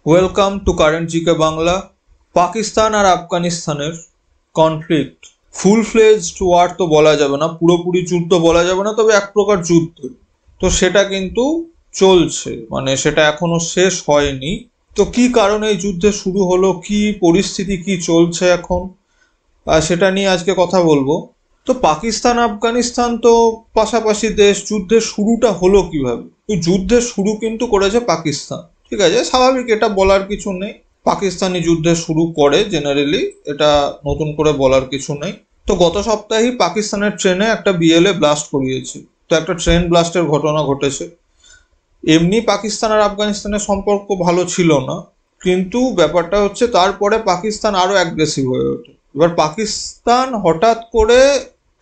Welcome to current GK Bangla. Pakistan আর আফগানিস্তানের conflict ফুল fledged war তো বলা যাবে না, পুরোপুরি যুদ্ধ বলা যাবে না, তবে এক প্রকার যুদ্ধ। তো সেটা কিন্তু চলছে, মানে সেটা এখনো শেষ হয়নি। তো কি কারণে এই যুদ্ধ শুরু হলো, কি পরিস্থিতি, কি চলছে এখন, সেটা নিয়ে আজকে কথা বলবো। তো পাকিস্তান আফগানিস্তান তো পাশাপাশি দেশ, যুদ্ধের শুরুটা হলো কিভাবে? যুদ্ধের শুরু কিন্তু করেছে পাকিস্তান, ঠিক আছে, স্বাভাবিক, এটা বলার কিছু নেই। পাকিস্তানি যুদ্ধে শুরু করে জেনারেলি, এটা নতুন করে বলার কিছু নেই। তো গত সপ্তাহেই পাকিস্তানের ট্রেনে একটা বিএলএ ব্লাস্ট করিয়েছে। তো একটা ট্রেন ব্লাস্টের ঘটনা ঘটেছে। এমনি পাকিস্তান আর আফগানিস্তানের সম্পর্ক ভালো ছিল না, কিন্তু ব্যাপারটা হচ্ছে তারপরে পাকিস্তান আরো অ্যাগ্রেসিভ হয়ে ওঠে। এবার পাকিস্তান হঠাৎ করে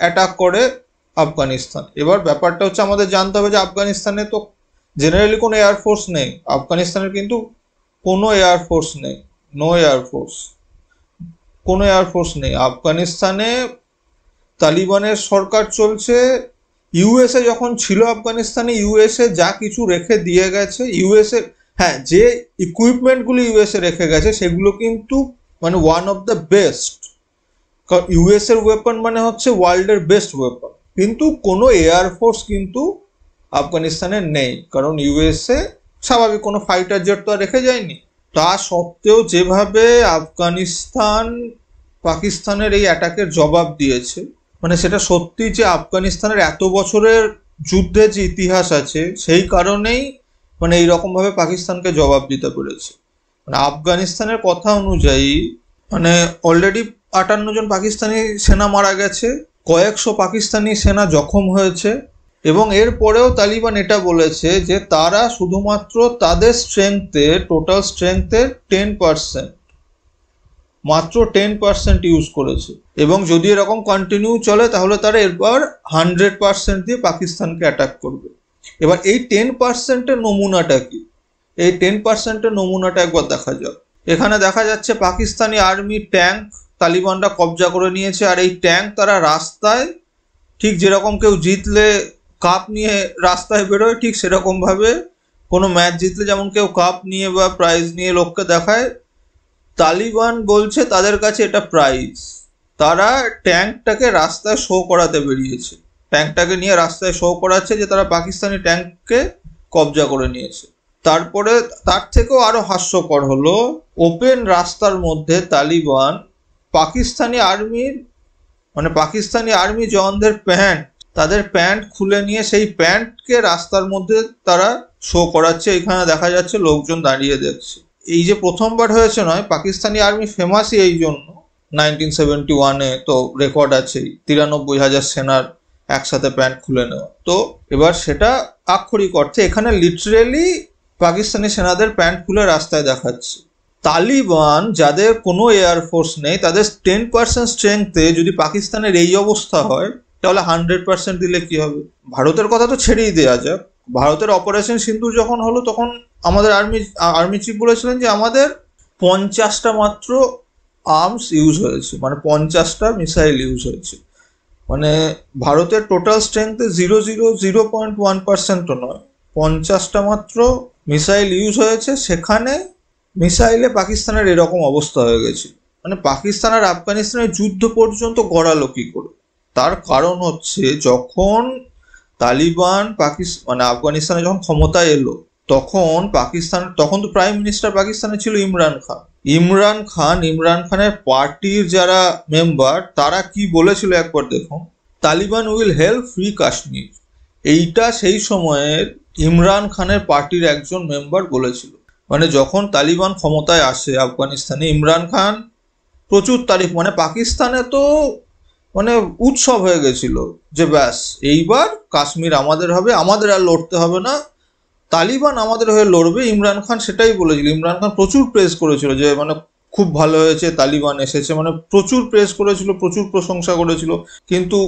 অ্যাটাক করে আফগানিস্তান। এবার ব্যাপারটা হচ্ছে আমাদের জানতে হবে যে আফগানিস্তানে তো জেনারেলি কোনো এয়ারফোর্স নেই। আফগানিস্তানের কিন্তু কোনো এয়ারফোর্স নেই, নো এয়ারফোর্স, কোনো এয়ারফোর্স নেই আফগানিস্তানে। তালিবানের সরকার চলছে। ইউএসএ যখন ছিল আফগানিস্তানে, ইউএসএ যা কিছু রেখে দিয়ে গেছে, ইউএসএ, হ্যাঁ, যে ইকুইপমেন্টগুলো ইউএসএ রেখে গেছে সেগুলো কিন্তু মানে ওয়ান অফ দ্য বেস্ট। কারণ ইউএস এর ওয়েপন মানে হচ্ছে ওয়ার্ল্ডের বেস্ট ওয়েপন। কিন্তু কোনো এয়ারফোর্স কিন্তু আফগানিস্তানে নেই, কারণ ইউএসএ স্বাভাবিক কোনো ফাইটার জেট তো আর রেখে যায়নি। তা সত্ত্বেও যেভাবে আফগানিস্তান পাকিস্তানের এই অ্যাটাকের জবাব দিয়েছে, মানে সেটা সত্যি যে আফগানিস্তানের এত বছরের যুদ্ধের যে ইতিহাস আছে সেই কারণেই মানে এইরকমভাবে পাকিস্তানকে জবাব দিতে পেরেছে। মানে আফগানিস্তানের কথা অনুযায়ী মানে অলরেডি 58 জন পাকিস্তানি সেনা মারা গেছে, কয়েকশো পাকিস্তানি সেনা জখম হয়েছে। এবং এরপরেও তালিবান এটা বলেছে যে তারা শুধুমাত্র তাদের স্ট্রেংথের, টোটাল স্ট্রেংথের 10%, মাত্র 10% ইউজ করেছে। এবং যদি এরকম কন্টিনিউ চলে তাহলে তারা এরপর 100% দিয়ে পাকিস্তানকে অ্যাটাক করবে। এবার এই 10%-এর নমুনাটা কি, এই 10%-এর নমুনাটা একবার দেখা যাক। এখানে দেখা যাচ্ছে পাকিস্তানি আর্মি ট্যাঙ্ক তালিবানরা কবজা করে নিয়েছে। আর এই ট্যাঙ্ক তারা রাস্তায়, ঠিক যেরকম কেউ জিতলে কাপ নিয়ে রাস্তায় বেরোয়, ঠিক সেরকমভাবে কোনো ম্যাচ জিতলে যেমন কেউ কাপ নিয়ে বা প্রাইজ নিয়ে লোককে দেখায়, তালিবান বলছে তাদের কাছে এটা প্রাইজ। তারা ট্যাঙ্কটাকে রাস্তায় শো করাতে বেরিয়েছে, ট্যাঙ্কটাকে নিয়ে রাস্তায় শো করাচ্ছে যে তারা পাকিস্তানি ট্যাঙ্ককে কবজা করে নিয়েছে। তারপরে তার থেকেও আরো হাস্যকর হলো, ওপেন রাস্তার মধ্যে তালিবান পাকিস্তানি আর্মির, মানে পাকিস্তানি আর্মি জওয়ানদের প্যান্ট, তাদের প্যান্ট খুলে নিয়ে সেই প্যান্টকে রাস্তার মধ্যে তারা শো করাচ্ছে। এখানে দেখা যাচ্ছে লোকজন দাঁড়িয়ে দেখছে। এই যে প্রথমবার হয়েছে নয়, পাকিস্তানি আর্মি ফেমাসই এই জন্য। 1971-এ তো রেকর্ড আছেই, 93,000 সেনার একসাথে প্যান্ট খুলে নেওয়া। তো এবার সেটা আক্ষরিক অর্থে এখানে লিটারেলি পাকিস্তানি সেনাদের প্যান্ট খুলে রাস্তায় দেখাচ্ছে। তালিবান যাদের কোনো এয়ারফোর্স নেই, তাদের 10% স্ট্রেংথে যদি পাকিস্তানের এই অবস্থা হয় তাহলে 100% দিলে কি হবে? ভারতের কথা তো ছেড়েই দেওয়া যাক। ভারতের অপারেশন সিন্ধু যখন হলো তখন আমাদের আর্মি চিফ বলেছিলেন যে আমাদের 50টা মাত্র আর্মস ইউজ হয়েছে, মানে 50টা মিসাইল ইউজ হয়েছে। মানে ভারতের টোটাল স্ট্রেংথে 0.1%ও নয়, 50টা মাত্র মিসাইল ইউজ হয়েছে। সেখানে মিসাইলে পাকিস্তানের এরকম অবস্থা হয়ে গেছে। মানে পাকিস্তান আর আফগানিস্তানের যুদ্ধ পর্যন্ত গড়ালো কি করে? তার কারণ হচ্ছে যখন তালিবান মানে আফগানিস্তানে যখন ক্ষমতায় এলো তখন তখন তো প্রাইম মিনিস্টার পাকিস্তানে ছিল ইমরান খানের পার্টির যারা মেম্বার তারা কি বলেছিল একবার দেখুন, Taliban will help free Kashmir. এইটা সেই সময়ের ইমরান খানের পার্টির একজন মেম্বার বলেছিল। মানে যখন তালিবান ক্ষমতায় আসে আফগানিস্তানে, ইমরান খান প্রচুর তারিফ, মানে পাকিস্তানে তো মানে উৎসব হয়ে গেছিল যে ব্যাস এইবার কাশ্মীর আমাদের হবে, আমাদের আর লড়তে হবে না, তালিবান আমাদের হয়ে লড়বে। ইমরান খান সেটাই বলেছিল। ইমরান খান প্রচুর প্রেস করেছিল যে মানে খুব ভালো হয়েছে তালিবান এসেছে, মানে প্রচুর প্রেস করেছিল, প্রচুর প্রশংসা করেছিল। কিন্তু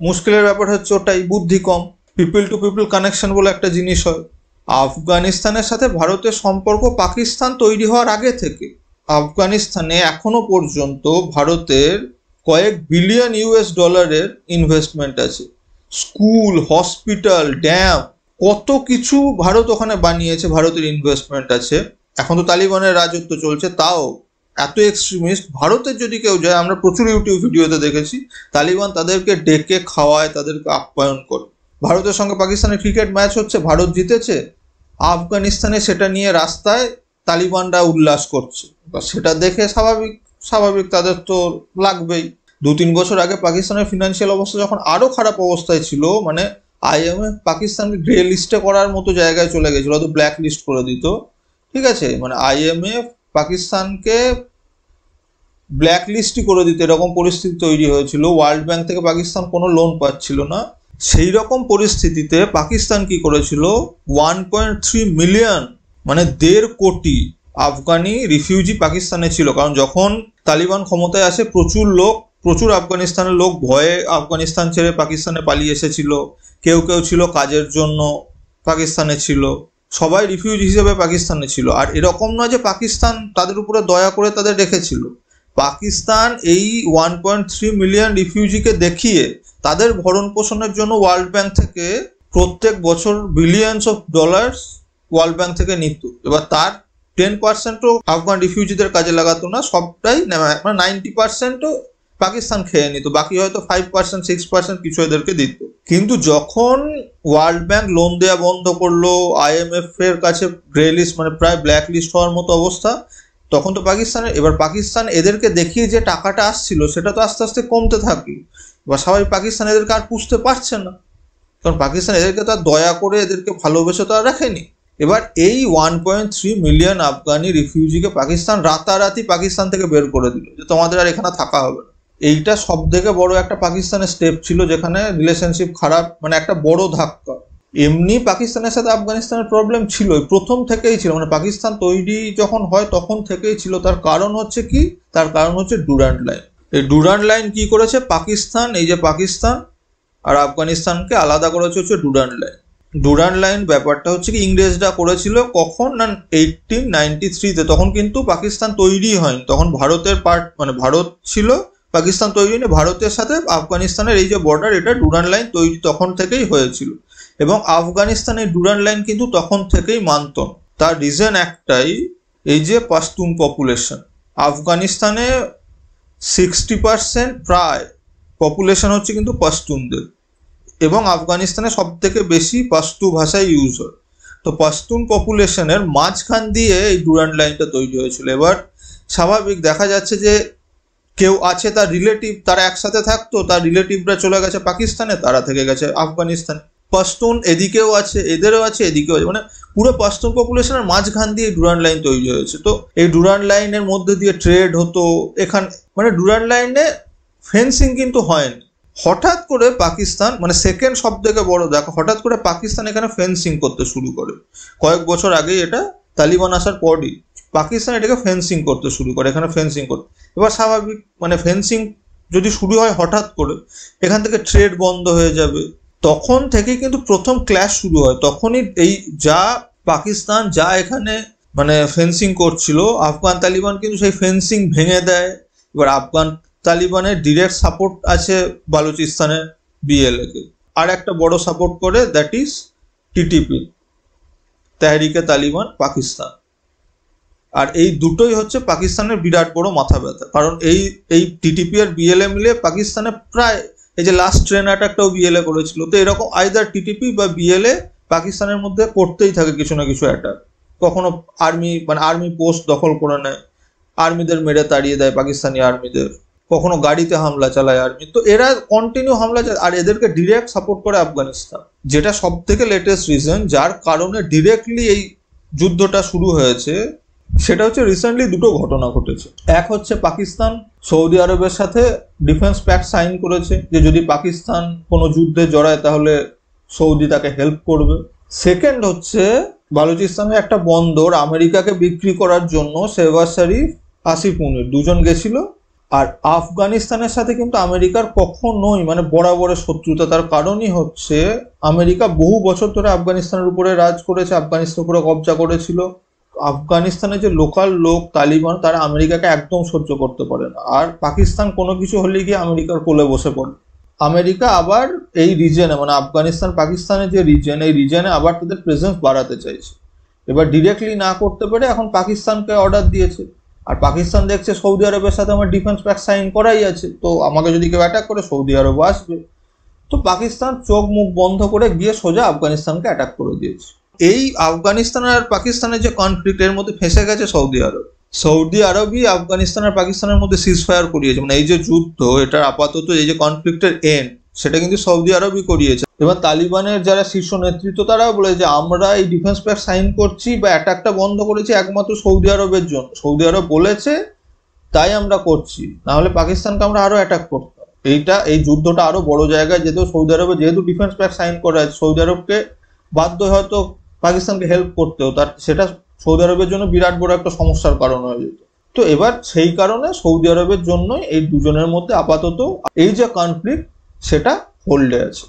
মুশকিলের ব্যাপার হচ্ছে ওটাই, বুদ্ধি কম। পিপল টু পিপল কানেকশন বলে একটা জিনিস হয়। আফগানিস্তানের সাথে ভারতের সম্পর্ক পাকিস্তান তৈরি হওয়ার আগে থেকে আফগানিস্তানে এখনো পর্যন্ত ভারতের কয়েক বিলিয়ন ইউএস ডলারের ইনভেস্টমেন্ট আছে। স্কুল, হসপিটাল, ড্যাম, কত কিছু ভারত ওখানে বানিয়েছে, ভারতের ইনভেস্টমেন্ট আছে। এখন তো তালিবানের রাজত্ব চলছে, তাও এত এক্সট্রিমিস্ট। ভারতের যদি কেউ যায়, আমরা প্রচুর ইউটিউব ভিডিওতে দেখেছি, তালিবান তাদেরকে ডেকে খাওয়ায়, তাদেরকে আপ্যায়ন করে। ভারতের সঙ্গে পাকিস্তানের ক্রিকেট ম্যাচ হচ্ছে, ভারত জিতেছে, আফগানিস্তানে সেটা নিয়ে রাস্তায় তালিবানরা উল্লাস করছে, সেটা দেখে স্বাভাবিক তাদের তো লাগবেই। 2-3 বছর আগে পাকিস্তানের ফিনান্সিয়াল অবস্থা যখন আরো খারাপ অবস্থায় ছিল, মানে IMF পাকিস্তানকে গ্রে লিস্টে করার মতো জায়গায় চলে গেছিল, হয়তো ব্ল্যাক লিস্ট করে দিত, ঠিক আছে, মানে IMF পাকিস্তানকে ব্ল্যাক লিস্টই করে দিতে এরকম পরিস্থিতি তৈরি হয়েছিল। ওয়ার্ল্ড ব্যাংক থেকে পাকিস্তান কোনো লোন পাচ্ছিল না। সেই রকম পরিস্থিতিতে পাকিস্তান কি করেছিল, 1.3 মিলিয়ন মানে 1.5 কোটি আফগানি রিফিউজি পাকিস্তানে ছিল। কারণ যখন তালিবান ক্ষমতায় আসে, প্রচুর আফগানিস্তানের লোক ভয়ে আফগানিস্তান ছেড়ে পাকিস্তানে পালিয়ে এসেছিল। কেউ ছিল কাজের জন্য পাকিস্তানে ছিল, সবাই রিফিউজি হিসেবে পাকিস্তানে ছিল। আর এরকম নয় যে পাকিস্তান তাদের উপরে দয়া করে তাদের রেখেছিল। পাকিস্তান এই 1.3 মিলিয়ন রিফিউজিকে দেখিয়ে তাদের ভরণ পোষণের জন্য ওয়ার্ল্ড ব্যাংক থেকে প্রত্যেক বছর billions of dollars world bank থেকে নিত। এবার তার 10%ও আফগান রিফিউজিদের কাজে লাগাতো না, সবটাই 90%ও পাকিস্তান খেয়ে নিত, বাকি হয়তো 5% 6% কিছু এদেরকে দিত। কিন্তু যখন ওয়ার্ল্ড ব্যাংক লোন দেওয়া বন্ধ করলো, IMF এর কাছে গ্রে লিস্ট মানে প্রায় ব্ল্যাক লিস্ট হওয়ার মতো অবস্থা, তখন তো পাকিস্তান এদেরকে দেখিয়ে যে টাকাটা আসছিল সেটা তো আস্তে আস্তে কমতে থাকলো। এবার স্বাভাবিক পাকিস্তান এদেরকে আর পুষতে পারছে না, কারণ পাকিস্তান এদেরকে তো আর দয়া করে এদেরকে ভালোবেসে তো আর রাখেনি। এবার এই 1.3 মিলিয়ন আফগানি রিফিউজিকে পাকিস্তান রাতারাতি পাকিস্তান থেকে বের করে দিল, যে তোমাদের আর এখানে থাকা হবে না। এইটা সব থেকে বড় একটা পাকিস্তানের স্টেপ ছিল, যেখানে রিলেশনশিপ খারাপ, মানে একটা বড় ধাক্কা। এমনি পাকিস্তানের সাথে আফগানিস্তানের প্রবলেম ছিল, প্রথম থেকেই ছিল, মানে পাকিস্তান তৈরি যখন হয় তখন থেকেই ছিল। তার কারণ হচ্ছে কি, তার কারণ হচ্ছে ডুরান্ড লাইন। এই ডুরান্ড লাইন কি করেছে পাকিস্তান, এই যে পাকিস্তান আর আফগানিস্তানকে আলাদা করেছে হচ্ছে ডুরান্ড লাইন। ডুরান্ড লাইন ব্যাপারটা হচ্ছে কি, ইংরেজরা করেছিল কখন না 1893-তে, তখন কিন্তু পাকিস্তান তৈরি হয়নি, তখন ভারতের পার্ট, মানে ভারত ছিল, পাকিস্তান তৈরি হয়নি। ভারতের সাথে আফগানিস্তানের এই যে বর্ডার, এটা ডুরান্ড লাইন তৈরি তখন থেকেই হয়েছিল, এবং আফগানিস্তানের ডুরান্ড লাইন কিন্তু তখন থেকেই মানত। তার রিজন একটাই, এই যে পাশতুন পপুলেশন, আফগানিস্তানে 60% প্রায় পপুলেশন হচ্ছে কিন্তু পাশতুনদের, এবং আফগানিস্তানে সব থেকে বেশি পাশতু ভাষায় ইউজ হয়। তো পাশতুন পপুলেশনের মাঝখান দিয়ে এই ডুরান্ড লাইনটা তৈরি হয়েছিল। এবার স্বাভাবিক দেখা যাচ্ছে যে কেউ আছে তার রিলেটিভ, তারা একসাথে থাকতো, তার রিলেটিভরা চলে গেছে পাকিস্তানে, তারা থেকে গেছে আফগানিস্তানে। পাশতুন এদিকেও আছে, এদেরও আছে, এদিকেও আছে, মানে পুরো পাশতুন পপুলেশনের মাঝখান দিয়ে ডুরান্ড লাইন তৈরি হয়েছে। তো এই ডুরান্ড লাইনের মধ্যে দিয়ে ট্রেড হতো এখানে, মানে ডুরান্ড লাইনে ফেন্সিং কিন্তু হয়নি। হঠাৎ করে পাকিস্তান, মানে সেকেন্ড সব থেকে বড় দেখো, হঠাৎ করে পাকিস্তান এখানে ফেন্সিং করতে শুরু করে। কয়েক বছর আগেই, এটা তালিবান আসার পরই পাকিস্তান এটাকে ফেন্সিং করতে শুরু করে, এখানে ফেন্সিং করতে। এবার স্বাভাবিক, মানে ফেন্সিং যদি শুরু হয় হঠাৎ করে, এখান থেকে ট্রেড বন্ধ হয়ে যাবে। তখন থেকেই কিন্তু প্রথম ক্ল্যাশ শুরু হয়। তখনই এই পাকিস্তান যা এখানে মানে ফেন্সিং করছিল, আফগান তালিবান কিন্তু সেই ফেন্সিং ভেঙে দেয়। এবার আফগান তালিবানের ডিরেক্ট সাপোর্ট আছে বালুচিস্তানের BLA কে, আর একটা বড় সাপোর্ট করে, that is TTP, Tehrik-e Taliban Pakistan. আর এই দুটোই হচ্ছে পাকিস্তানের বিরাট বড় মাথা ব্যথা, কারণ এই TTP আর BLA মিলে পাকিস্তানে প্রায়, এই যে লাস্ট ট্রেন অ্যাটাকটাও BLA করেছিল, তো এরকম আইদার TTP বা BLA পাকিস্তানের মধ্যে করতেই থাকে কিছু না কিছু অ্যাটাক। কখনো আর্মি পোস্ট দখল করে নেয়, আর্মিদের মেরে তাড়িয়ে দেয় পাকিস্তানি আর্মিদের, কখনো গাড়িতে হামলা চালায় আর্মি। তো এরা কন্টিনিউ হামলা চালায়, আর এদেরকে ডিরেক্ট সাপোর্ট করে আফগানিস্তান, যেটা সব থেকে লেটেস্ট রিজন যার কারণে ডিরেক্টলি এই যুদ্ধটা শুরু হয়েছে। সেটা হচ্ছে রিসেন্টলি দুটো ঘটনা ঘটেছে। এক হচ্ছে পাকিস্তান সৌদি আরবের সাথে ডিফেন্স প্যাক্ট সাইন করেছে, যে যদি পাকিস্তান কোনো যুদ্ধে জড়ায় তাহলে সৌদি তাকে হেল্প করবে। সেকেন্ড হচ্ছে বালুচিস্তানের একটা বন্দর আমেরিকাকে বিক্রি করার জন্য শেহবাজ শরীফ, আসিফ মুনির দুজন গেছিল। আর আফগানিস্তানের সাথে কিন্তু আমেরিকার কখনোই মানে বরাবরের শত্রুতা। তার কারণই হচ্ছে আমেরিকা বহু বছর ধরে আফগানিস্তানের উপরে রাজ করেছে, আফগানিস্তানের উপরে কবজা করেছিল। আফগানিস্তানের যে লোকাল লোক তালিবান, তারা আমেরিকাকে একদম সহ্য করতে পারে না। আর পাকিস্তান কোনো কিছু হলে গিয়ে আমেরিকার কোলে বসে পড়ে। আমেরিকা আবার এই রিজনে, মানে আফগানিস্তান পাকিস্তানের যে রিজন, এই রিজনে আবার তাদের প্রেজেন্স বাড়াতে চাইছে। এবার ডিরেক্টলি না করতে পেরে এখন পাকিস্তানকে অর্ডার দিয়েছে, আর পাকিস্তান দেখছে সৌদি আরবের সাথে আমার ডিফেন্স প্যাক্ট সাইন করাই আছে, তো আমাকে যদি কেউ অ্যাটাক করে সৌদি আরবও আসবে। তো পাকিস্তান চোখ মুখ বন্ধ করে গিয়ে সোজা আফগানিস্তানকে অ্যাটাক করে দিয়েছে। এই আফগানিস্তান আর পাকিস্তানের যে কনফ্লিক্ট, এর মধ্যে ফেঁসে গেছে সৌদি আরব। সৌদি আরবই আফগানিস্তান আর পাকিস্তানের মধ্যে সিজফায়ার করিয়েছে, মানে এই যে যুদ্ধ, এটার আপাতত এই যে কনফ্লিক্টের এন্ড, সেটা কিন্তু সৌদি আরবই করিয়েছে। এবার তালিবানের যারা শীর্ষ নেতৃত্ব তারাও বলেছে আমরা এই ডিফেন্স প্যাক্ট সাইন করছি বা অ্যাটাকটা বন্ধ করেছি একমাত্র সৌদি আরবের জন্য, সৌদি আরব বলেছে তাই আমরা করছি, না হলে পাকিস্তানকে আমরা আরো অ্যাটাক করতাম। এই যুদ্ধটা আরো বড় জায়গায় যেতেও সৌদি আরবে যেহেতু ডিফেন্স প্যাক্ট সাইন করা আছে, সৌদি আরবকে বাধ্য হয়তো পাকিস্তানকে হেল্প করতেও, তার সেটা সৌদি আরবের জন্য বিরাট বড় একটা সমস্যার কারণ হয়ে যেত। তো এবার সেই কারণে সৌদি আরবের জন্যই এই দুজনের মধ্যে আপাতত এই যে কনফ্লিক্ট সেটা হোল্ডে আছে।